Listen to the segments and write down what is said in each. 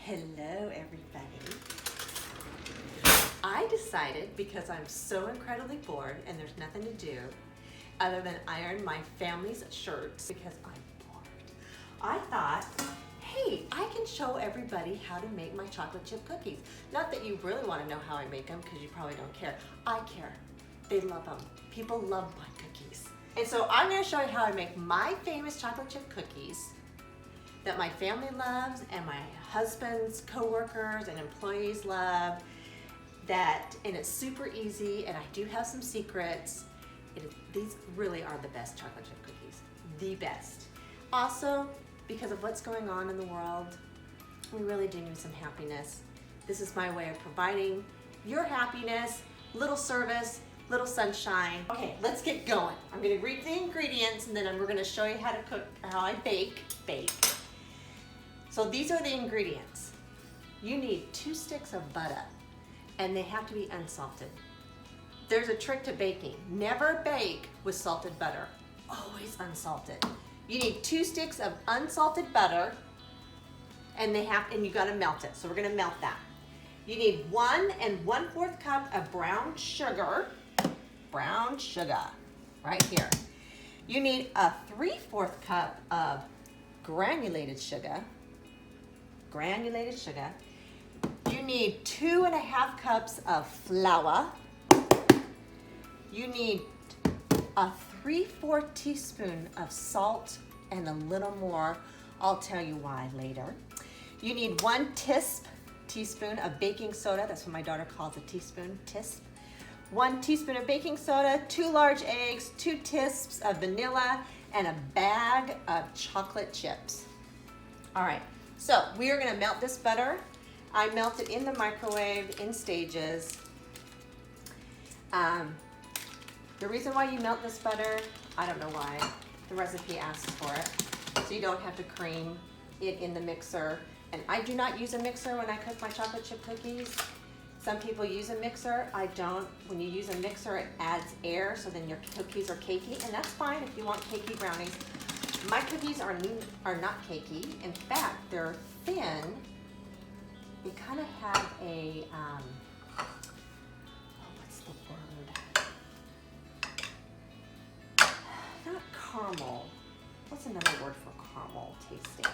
Hello, everybody. I decided, because I'm so incredibly bored and there's nothing to do other than iron my family's shirts because I'm bored, I thought, hey, I can show everybody how to make my chocolate chip cookies. Not that you really want to know how I make them because you probably don't care. I care. They love them. People love my cookies. And so I'm going to show you how I make my famous chocolate chip cookies that my family loves and my husband's coworkers and employees love. And it's super easy, and I do have some secrets. These really are the best chocolate chip cookies, the best. Also, because of what's going on in the world, we really do need some happiness. This is my way of providing your happiness, little service, little sunshine. Okay, let's get going. I'm gonna read the ingredients and then we're gonna show you how to cook, how I bake. So these are the ingredients. You need 2 sticks of butter, and they have to be unsalted. There's a trick to baking. Never bake with salted butter, always unsalted. You need 2 sticks of unsalted butter, and you gotta melt it. So we're gonna melt that. You need 1 1/4 cup of brown sugar, right here. You need a 3/4 cup of granulated sugar. You need 2½ cups of flour. You need a 3/4 teaspoon of salt and a little more. I'll tell you why later. You need 1 teaspoon of baking soda. That's what my daughter calls a teaspoon, tisp. 1 teaspoon of baking soda, 2 large eggs, 2 tisps of vanilla, and a bag of chocolate chips. All right, so we are gonna melt this butter. I melt it in the microwave in stages. The reason why you melt this butter, I don't know why. The recipe asks for it. So you don't have to cream it in the mixer. And I do not use a mixer when I cook my chocolate chip cookies. Some people use a mixer. I don't. When you use a mixer, it adds air, so then your cookies are cakey, and that's fine if you want cakey brownies. My cookies are not cakey. In fact, they're thin. They kind of have a, what's the word? Not caramel. What's another word for caramel tasting?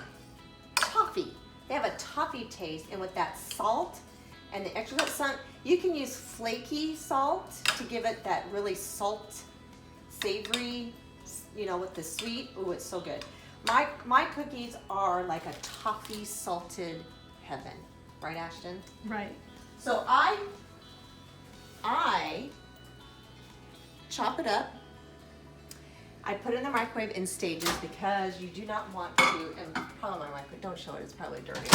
Toffee. They have a toffee taste, and with that salt and the extra salt, you can use flaky salt to give it that really salt, savory, with the sweet. Ooh, it's so good. My cookies are like a toffee salted heaven. Right, Ashton? Right. So I chop it up. I put it in the microwave in stages because you do not want to, and probably my microwave, don't show it, it's probably dirty.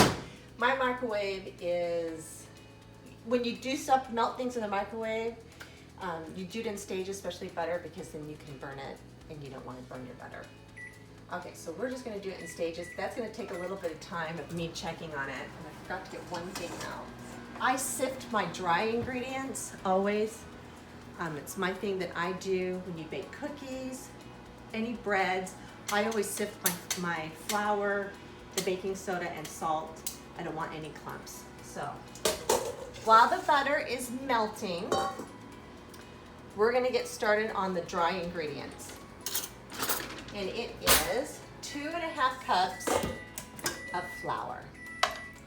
My microwave is, when you do stuff, melt things in the microwave, you do it in stages, especially butter, because then you can burn it and you don't want to burn your butter. Okay, so we're just going to do it in stages. That's going to take a little bit of time of me checking on it. And I forgot to get one thing out. I sift my dry ingredients, always. It's my thing that I do when you bake cookies, any breads. I always sift my flour, the baking soda, and salt. I don't want any clumps. So while the butter is melting, we're going to get started on the dry ingredients. And it is 2½ cups of flour.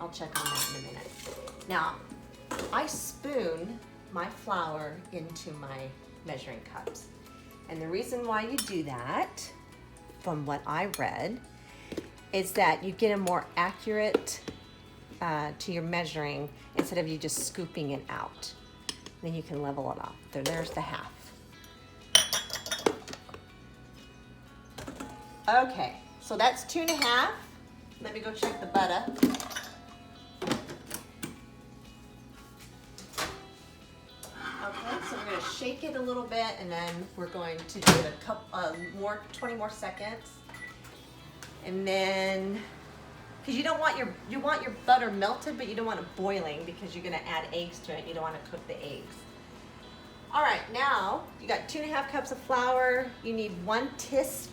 I'll check on that in a minute. Now, I spoon my flour into my measuring cups. And the reason why you do that, from what I read, is that you get a more accurate to your measuring instead of you just scooping it out. Then you can level it off. So there's the half. Okay, so that's 2½. Let me go check the butter. Okay, so we're going to shake it a little bit, and then we're going to do it 20 more seconds. And then, because you want your butter melted, but you don't want it boiling because you're going to add eggs to it. You don't want to cook the eggs. All right, now you got 2½ cups of flour. You need 1 tisp,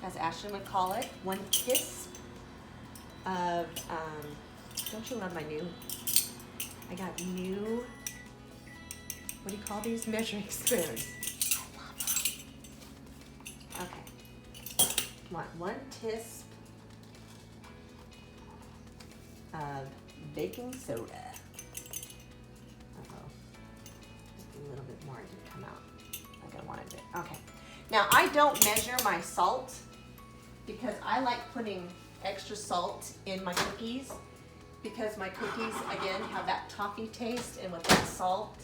as Ashton would call it, 1 tisp of, don't you love my new, I got new, what do you call these? Measuring spoons. I love them. Okay. Want 1 teaspoon of baking soda. Uh-oh. A little bit more didn't come out like I wanted it. Okay. Now I don't measure my salt because I like putting extra salt in my cookies because my cookies, again, have that toffee taste, and with that salt,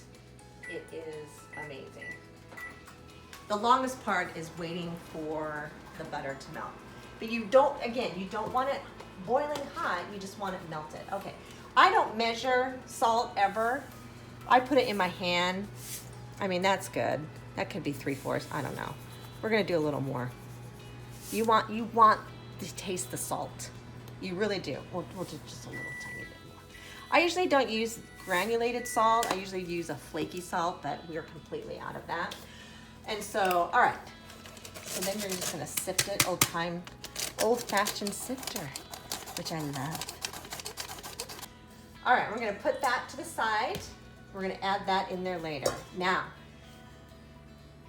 it is amazing. The longest part is waiting for the butter to melt. But you don't, again, you don't want it boiling hot, you just want it melted. Okay, I don't measure salt ever. I put it in my hand. I mean, that's good. That could be 3/4, I don't know. We're gonna do a little more. You want to taste the salt. You really do. We'll do just a little tiny bit more. I usually don't use granulated salt. I usually use a flaky salt, but we're completely out of that. And so, all right. So then you're just gonna sift it, old-fashioned sifter, which I love. All right, we're gonna put that to the side. We're gonna add that in there later. Now,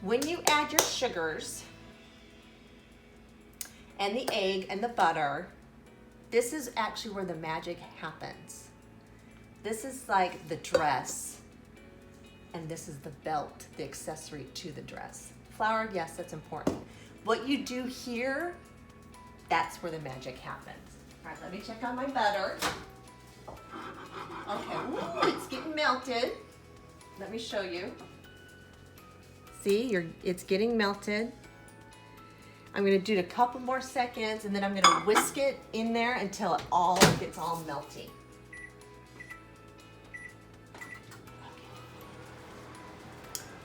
when you add your sugars and the egg and the butter, this is actually where the magic happens. This is like the dress, and this is the belt, the accessory to the dress. Flour, yes, that's important. What you do here, that's where the magic happens. All right, let me check on my butter. Okay, ooh, it's getting melted. Let me show you. See, it's getting melted. I'm gonna do it a couple more seconds, and then I'm gonna whisk it in there until it gets all melty.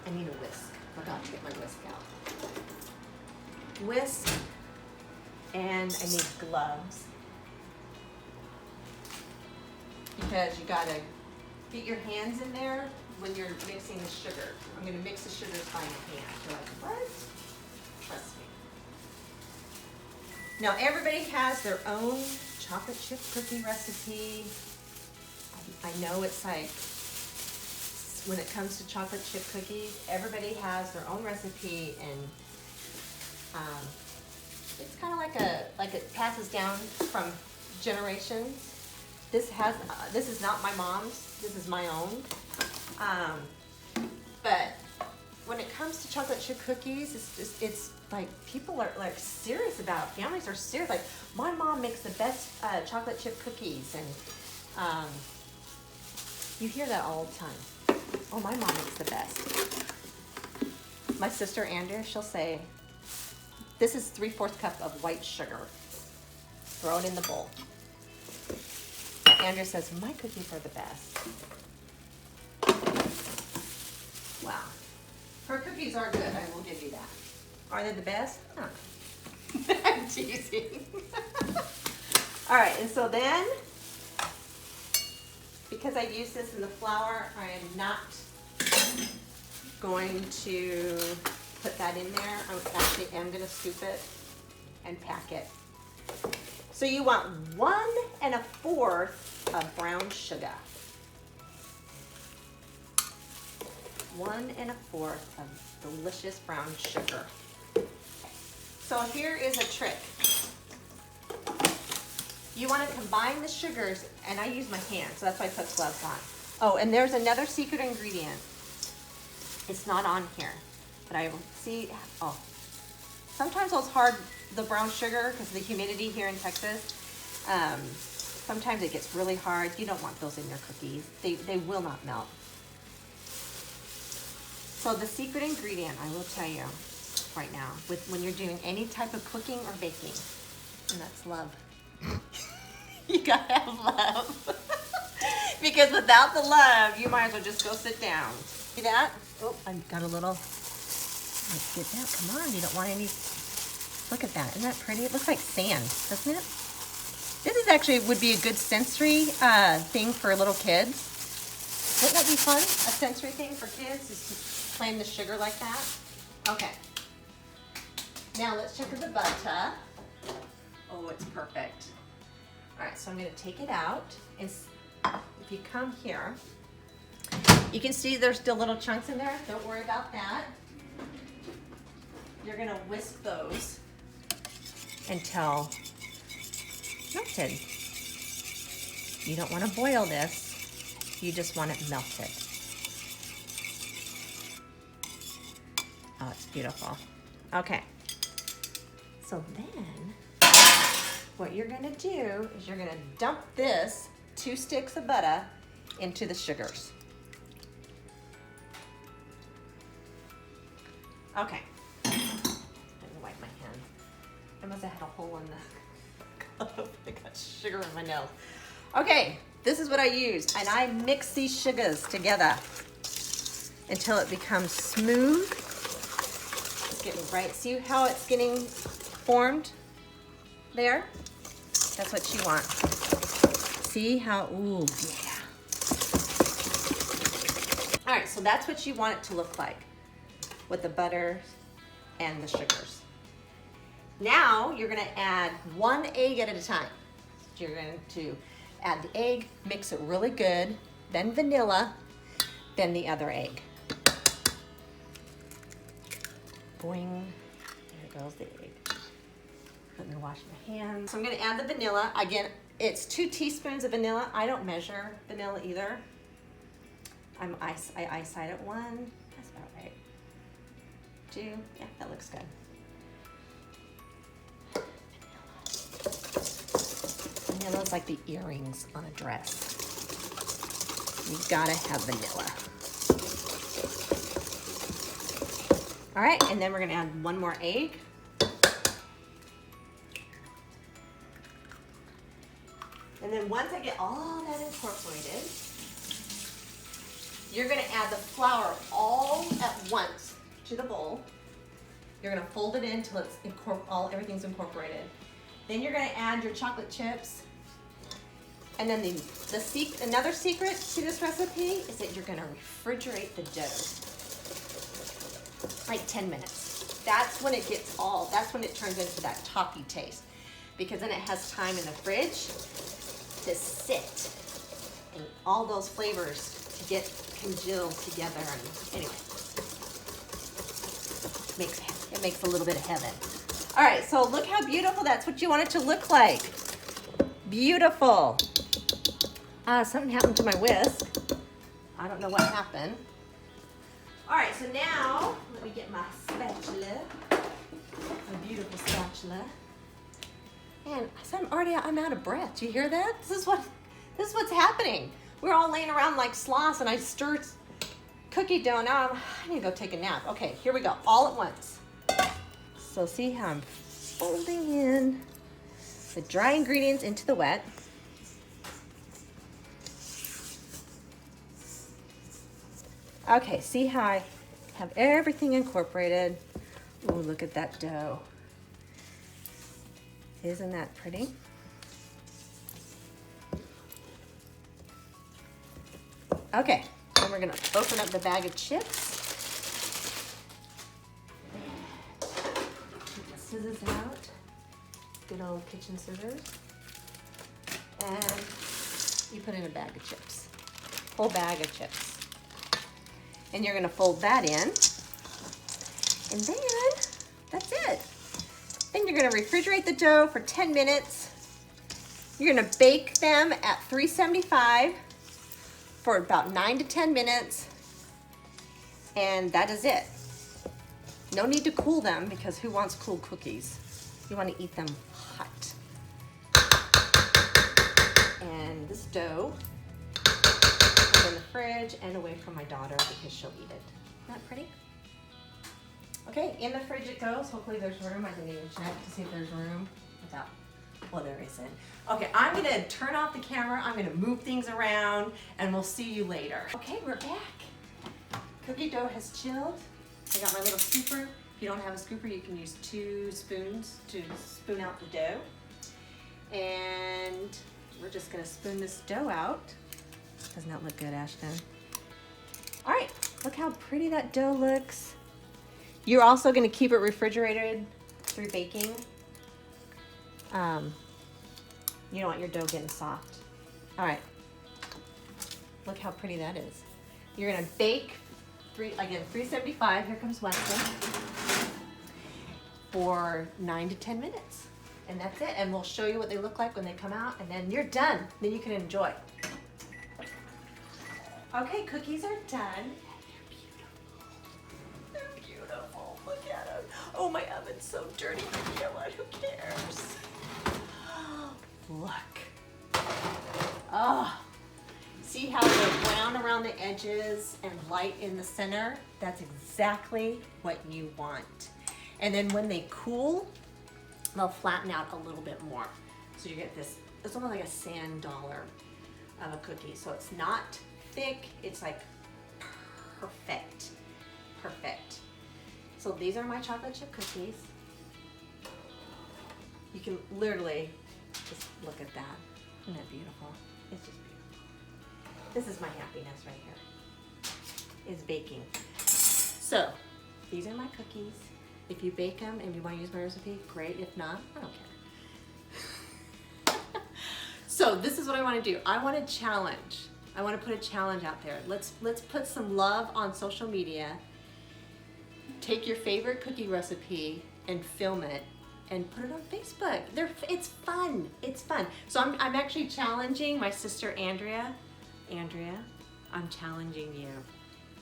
I need a whisk. Forgot to get my whisk out. Whisk, and I need gloves. Because you gotta get your hands in there when you're mixing the sugar. I'm gonna mix the sugars by hand. You're like, what? Trust me. Now everybody has their own chocolate chip cookie recipe. I know it's like, when it comes to chocolate chip cookies, everybody has their own recipe, and it's kind of like it passes down from generations. This is not my mom's. This is my own. But when it comes to chocolate chip cookies, it's like people are like serious about. Families are serious. Like, my mom makes the best chocolate chip cookies, and you hear that all the time. Oh, my mom makes the best. My sister Andrea, she'll say, this is 3/4 cup of white sugar. Throw it in the bowl. Andrea says, my cookies are the best. Wow. Her cookies are good, I will give you that. Are they the best? Huh. I'm teasing. All right, and so then, because I use this in the flour, I am not going to put that in there. I actually am going to scoop it and pack it. So you want 1 1/4 of brown sugar. 1 1/4 of delicious brown sugar. So here is a trick. You want to combine the sugars, and I use my hand, so that's why I put gloves on. Oh, and there's another secret ingredient. It's not on here, but I will see. Oh, sometimes it's hard, the brown sugar, because of the humidity here in Texas. Sometimes it gets really hard. You don't want those in your cookies. They will not melt. So the secret ingredient, I will tell you right now, when you're doing any type of cooking or baking, and that's love. You gotta have love. Because without the love, you might as well just go sit down. See that? Oh, I got a little, let's get that, come on, you don't want any, look at that, isn't that pretty? It looks like sand, doesn't it? This is actually, would be a good sensory thing for little kids. Wouldn't that be fun? A sensory thing for kids is to play in the sugar like that. Okay. Now let's check the butter. Oh, it's perfect. All right, so I'm gonna take it out. And if you come here, you can see there's still little chunks in there. Don't worry about that. You're gonna whisk those until melted. You don't wanna boil this. You just want it melted. Oh, it's beautiful. Okay. So then, what you're gonna do is you're gonna dump this 2 sticks of butter into the sugars. Okay. Let me wipe my hand. I must have had a hole in the I got sugar in my nails. Okay, this is what I use, and I mix these sugars together until it becomes smooth. It's getting right. See how it's getting formed there? That's what you want. See how, ooh, yeah. All right, so that's what you want it to look like with the butter and the sugars. Now you're gonna add 1 egg at a time. So you're going to add the egg, mix it really good, then vanilla, then the other egg. Boing, there goes the egg. Let me wash my hands. So I'm gonna add the vanilla. Again, it's 2 teaspoons of vanilla. I don't measure vanilla either. I eyesight it 1, that's about right. 2, yeah, that looks good. Vanilla is like the earrings on a dress. You gotta have vanilla. All right, and then we're gonna add 1 more egg. And then once I get all that incorporated, you're gonna add the flour all at once to the bowl. You're gonna fold it in until it's everything's incorporated. Then you're gonna add your chocolate chips. And then another secret to this recipe is that you're gonna refrigerate the dough. Like 10 minutes. That's when it turns into that toffee taste. Because then it has time in the fridge to sit and all those flavors to get congealed together. And anyway, it makes a little bit of heaven. All right, so look how beautiful. That's what you want it to look like. Beautiful. Something happened to my whisk. I don't know what happened. All right, so now let me get my spatula, a beautiful spatula. And I'm out of breath. Do you hear that? This is what's happening. We're all laying around like sloths, and I stirred cookie dough. Now I need to go take a nap. Okay, here we go, all at once. So see how I'm folding in the dry ingredients into the wet. Okay, see how I have everything incorporated. Ooh, look at that dough. Isn't that pretty? Okay, then we're gonna open up the bag of chips. Get the scissors out. Good old kitchen scissors. And you put in a bag of chips. Whole bag of chips. And you're gonna fold that in. And then, that's it. Then you're gonna refrigerate the dough for 10 minutes. You're gonna bake them at 375 for about 9 to 10 minutes. And that is it. No need to cool them, because who wants cool cookies? You wanna eat them hot. And this dough, in the fridge and away from my daughter because she'll eat it. Isn't that pretty? Okay, in the fridge it goes. Hopefully there's room. I didn't even check to see if there's room without, well, there isn't. Okay, I'm gonna turn off the camera. I'm gonna move things around and we'll see you later. Okay, we're back. Cookie dough has chilled. I got my little scooper. If you don't have a scooper, you can use 2 spoons to spoon out the dough. And we're just gonna spoon this dough out. Doesn't that look good, Ashton? All right, look how pretty that dough looks. You're also gonna keep it refrigerated through baking. You don't want your dough getting soft. All right. Look how pretty that is. You're gonna bake 375. Here comes Weston. For 9 to 10 minutes. And that's it. And we'll show you what they look like when they come out, and then you're done. Then you can enjoy. Okay, cookies are done. They're beautiful. Look at them. Oh, my oven's so dirty, but you know what? Who cares? Look. Oh. See how they're brown around the edges and light in the center? That's exactly what you want. And then when they cool, they'll flatten out a little bit more. So you get this, it's almost like a sand dollar of a cookie. So it's not thick, it's like perfect, perfect. So these are my chocolate chip cookies. You can literally just look at that. Isn't that beautiful? It's just beautiful. This is my happiness right here, is baking. So these are my cookies. If you bake them and you want to use my recipe, great. If not, I don't care. So this is what I want to do. I want to challenge. I want to put a challenge out there. Let's put some love on social media. Take your favorite cookie recipe and film it and put it on Facebook. It's fun. It's fun. So I'm actually challenging my sister Andrea. Andrea, I'm challenging you.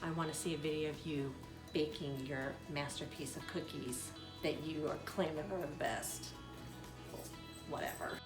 I want to see a video of you baking your masterpiece of cookies that you are claiming are the best. Whatever.